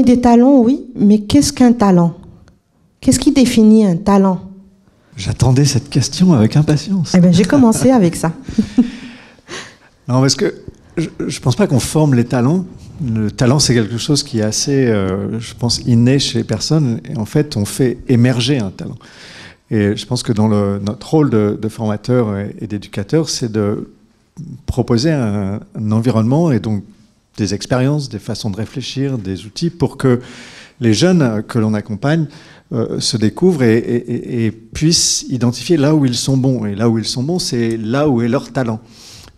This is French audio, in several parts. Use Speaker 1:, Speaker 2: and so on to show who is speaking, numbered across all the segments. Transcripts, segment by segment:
Speaker 1: parler des talents, oui, mais qu'est-ce qu'un talent? Qu'est-ce qui définit un talent?
Speaker 2: J'attendais cette question avec impatience.
Speaker 1: Eh bien, j'ai commencé avec ça.
Speaker 2: Non, parce que je ne pense pas qu'on forme les talents. Le talent, c'est quelque chose qui est assez, je pense, inné chez les personnes. Et en fait, on fait émerger un talent. Et je pense que dans notre rôle de formateur et d'éducateur, c'est de proposer un environnement et donc des expériences, des façons de réfléchir, des outils pour que les jeunes que l'on accompagne se découvrent et puissent identifier là où ils sont bons. Et là où ils sont bons, c'est là où est leur talent.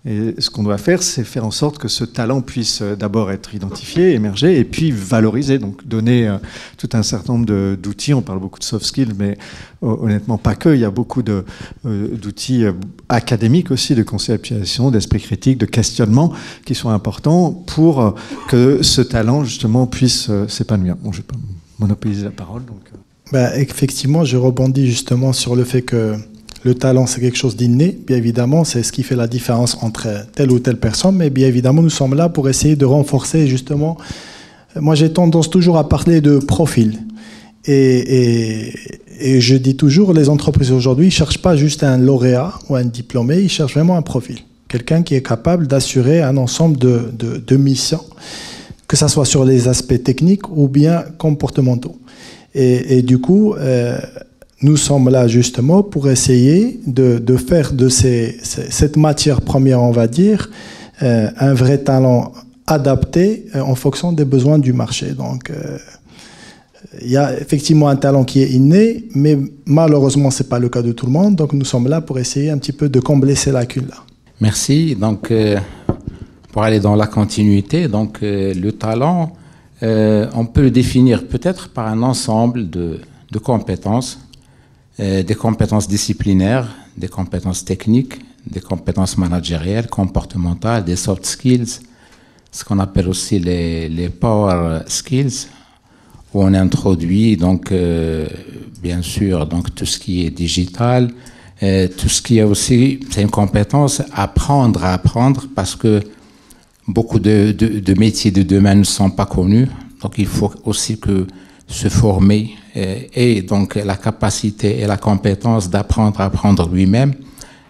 Speaker 2: Et ce qu'on doit faire, c'est faire en sorte que ce talent puisse d'abord être identifié, émerger, et puis valorisé, donc donner tout un certain nombre d'outils. On parle beaucoup de soft skills, mais honnêtement pas que. Il y a beaucoup d'outils académiques aussi, de conceptualisation, d'esprit critique, de questionnement, qui sont importants pour que ce talent, justement, puisse s'épanouir. Bon, je ne vais pas monopoliser la parole. Donc...
Speaker 3: effectivement, je rebondis justement sur le fait que le talent, c'est quelque chose d'inné. Bien évidemment, c'est ce qui fait la différence entre telle ou telle personne. Mais bien évidemment, nous sommes là pour essayer de renforcer justement. Moi, j'ai tendance toujours à parler de profil. Et je dis toujours, les entreprises aujourd'hui ne cherchent pas juste un lauréat ou un diplômé, ils cherchent vraiment un profil. Quelqu'un qui est capable d'assurer un ensemble de missions, que ce soit sur les aspects techniques ou bien comportementaux. Et du coup... nous sommes là justement pour essayer de faire de cette matière première, on va dire, un vrai talent adapté en fonction des besoins du marché. Donc, il y a effectivement un talent qui est inné, mais malheureusement, ce n'est pas le cas de tout le monde. Donc, nous sommes là pour essayer un petit peu de combler ces lacunes-là.
Speaker 4: Merci. Donc, pour aller dans la continuité, donc, le talent, on peut le définir peut-être par un ensemble de compétences. Des compétences disciplinaires, des compétences techniques, des compétences managériales, comportementales, des soft skills, ce qu'on appelle aussi les power skills, où on introduit donc bien sûr donc tout ce qui est digital, tout ce qui est aussi, c'est une compétence apprendre à apprendre, parce que beaucoup de métiers de demain ne sont pas connus, donc il faut aussi que se former et donc la capacité et la compétence d'apprendre à apprendre lui-même,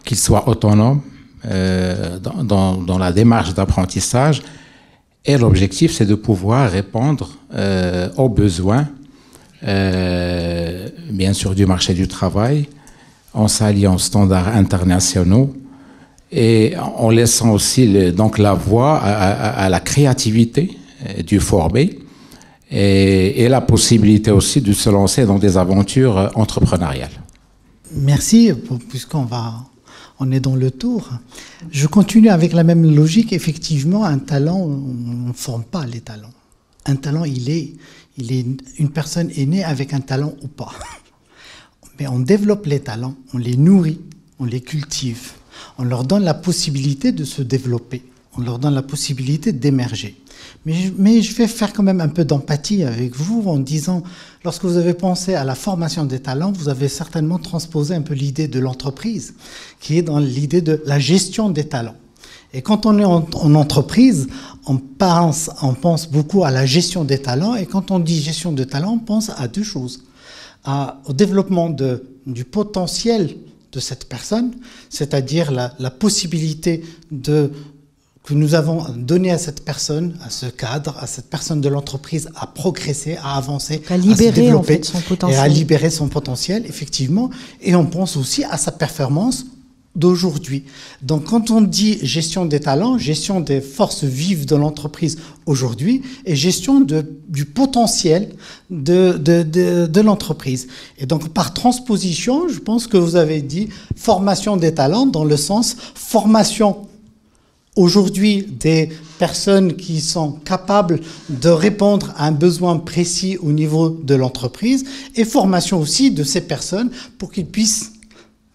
Speaker 4: qu'il soit autonome dans la démarche d'apprentissage. Et l'objectif, c'est de pouvoir répondre aux besoins, bien sûr, du marché du travail, en s'alliant aux standards internationaux et en laissant aussi donc la voie à la créativité du formé. Et la possibilité aussi de se lancer dans des aventures entrepreneuriales.
Speaker 5: Merci, puisqu'on est dans le tour. Je continue avec la même logique. Effectivement, un talent, on ne forme pas les talents. Un talent, une personne est née avec un talent ou pas. Mais on développe les talents, on les nourrit, on les cultive. On leur donne la possibilité de se développer. On leur donne la possibilité d'émerger. Mais je vais faire quand même un peu d'empathie avec vous en disant, lorsque vous avez pensé à la formation des talents, vous avez certainement transposé un peu l'idée de l'entreprise, qui est dans l'idée de la gestion des talents. Et quand on est en entreprise, on pense beaucoup à la gestion des talents, et quand on dit gestion de talents, on pense à deux choses. Au développement du potentiel de cette personne, c'est-à-dire la possibilité que nous avons donné à cette personne, à ce cadre, à cette personne de l'entreprise à progresser, à avancer,
Speaker 1: à libérer,
Speaker 5: à se développer,
Speaker 1: en fait, son potentiel.
Speaker 5: Et à libérer son potentiel, effectivement. Et on pense aussi à sa performance d'aujourd'hui. Donc quand on dit gestion des talents, gestion des forces vives de l'entreprise aujourd'hui et gestion du potentiel de l'entreprise. Et donc par transposition, je pense que vous avez dit formation des talents dans le sens formation aujourd'hui des personnes qui sont capables de répondre à un besoin précis au niveau de l'entreprise et formation aussi de ces personnes pour qu'ils puissent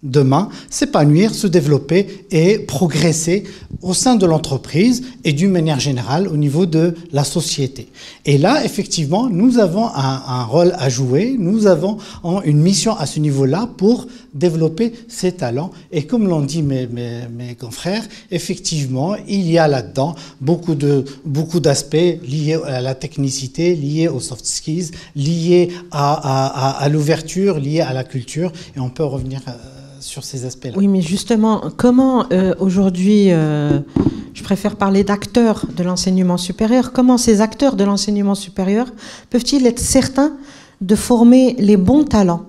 Speaker 5: demain, s'épanouir, se développer et progresser au sein de l'entreprise et d'une manière générale au niveau de la société. Et là, effectivement, nous avons un rôle à jouer, nous avons une mission à ce niveau-là pour développer ces talents. Et comme l'ont dit mes confrères, effectivement, il y a là-dedans beaucoup d'aspects liés à la technicité, liés aux soft skills, liés à l'ouverture, liés à la culture. Et on peut revenir sur ces aspects-là.
Speaker 1: Oui, mais justement, comment aujourd'hui, je préfère parler d'acteurs de l'enseignement supérieur, comment ces acteurs de l'enseignement supérieur peuvent-ils être certains de former les bons talents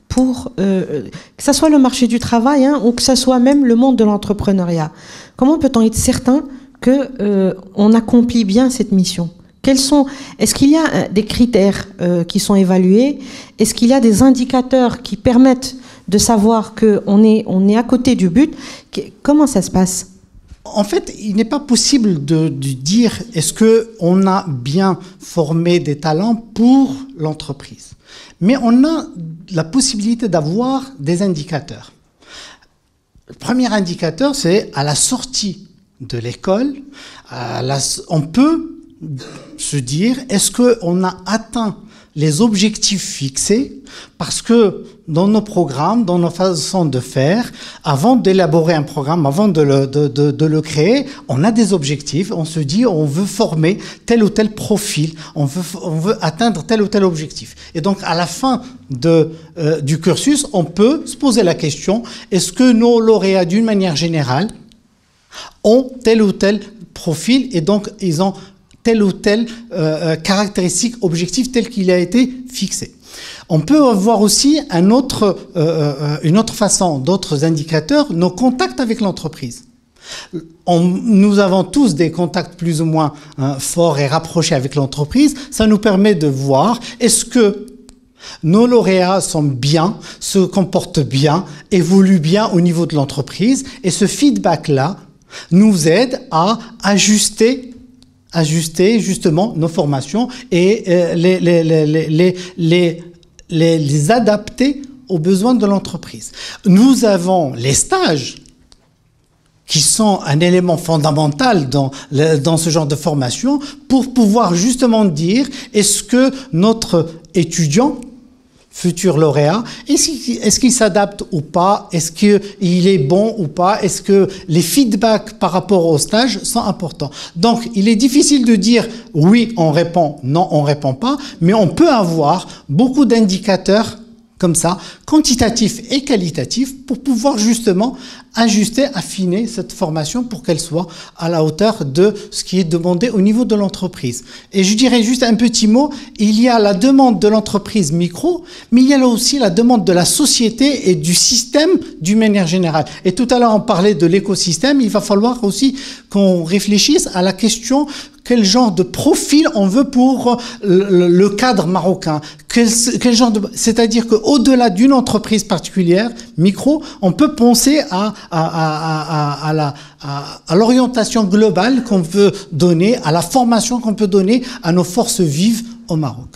Speaker 1: pour que ce soit le marché du travail ou que ce soit même le monde de l'entrepreneuriat? Comment peut-on être certain qu'on accomplit bien cette mission? Est-ce qu'il y a des critères qui sont évalués? Est-ce qu'il y a des indicateurs qui permettent de savoir qu'on est à côté du but? Comment ça se passe?
Speaker 5: En fait, il n'est pas possible de dire est-ce qu'on a bien formé des talents pour l'entreprise. Mais on a la possibilité d'avoir des indicateurs. Le premier indicateur, c'est à la sortie de l'école, on peut se dire est-ce qu'on a atteint les objectifs fixés, parce que dans nos programmes, dans nos façons de faire, avant d'élaborer un programme, avant de le créer, on a des objectifs, on se dit on veut former tel ou tel profil, on veut atteindre tel ou tel objectif. Et donc à la fin du cursus, on peut se poser la question, est-ce que nos lauréats d'une manière générale ont tel ou tel profil et donc ils ont telle ou telle caractéristique, objectif tel qu'il a été fixé. On peut avoir aussi une autre façon, d'autres indicateurs, nos contacts avec l'entreprise. Nous avons tous des contacts plus ou moins forts et rapprochés avec l'entreprise. Ça nous permet de voir est-ce que nos lauréats sont bien, se comportent bien, évoluent bien au niveau de l'entreprise. Et ce feedback-là nous aide à ajuster justement nos formations et les adapter aux besoins de l'entreprise. Nous avons les stages qui sont un élément fondamental dans ce genre de formation pour pouvoir justement dire est-ce que notre étudiant futur lauréat, est-ce qu'il s'adapte ou pas? Est-ce qu'il est bon ou pas? Est-ce que les feedbacks par rapport au stage sont importants? Donc, il est difficile de dire oui, on répond, non, on répond pas, mais on peut avoir beaucoup d'indicateurs comme ça, quantitatifs et qualitatifs, pour pouvoir justement ajuster, affiner cette formation pour qu'elle soit à la hauteur de ce qui est demandé au niveau de l'entreprise. Et je dirais juste un petit mot, il y a la demande de l'entreprise micro, mais il y a là aussi la demande de la société et du système d'une manière générale. Et tout à l'heure, on parlait de l'écosystème, il va falloir aussi qu'on réfléchisse à la question quel genre de profil on veut pour le cadre marocain. Quel genre c'est-à-dire qu'au-delà d'une entreprise particulière, micro, on peut penser à l'orientation globale qu'on veut donner, à la formation qu'on peut donner à nos forces vives au Maroc.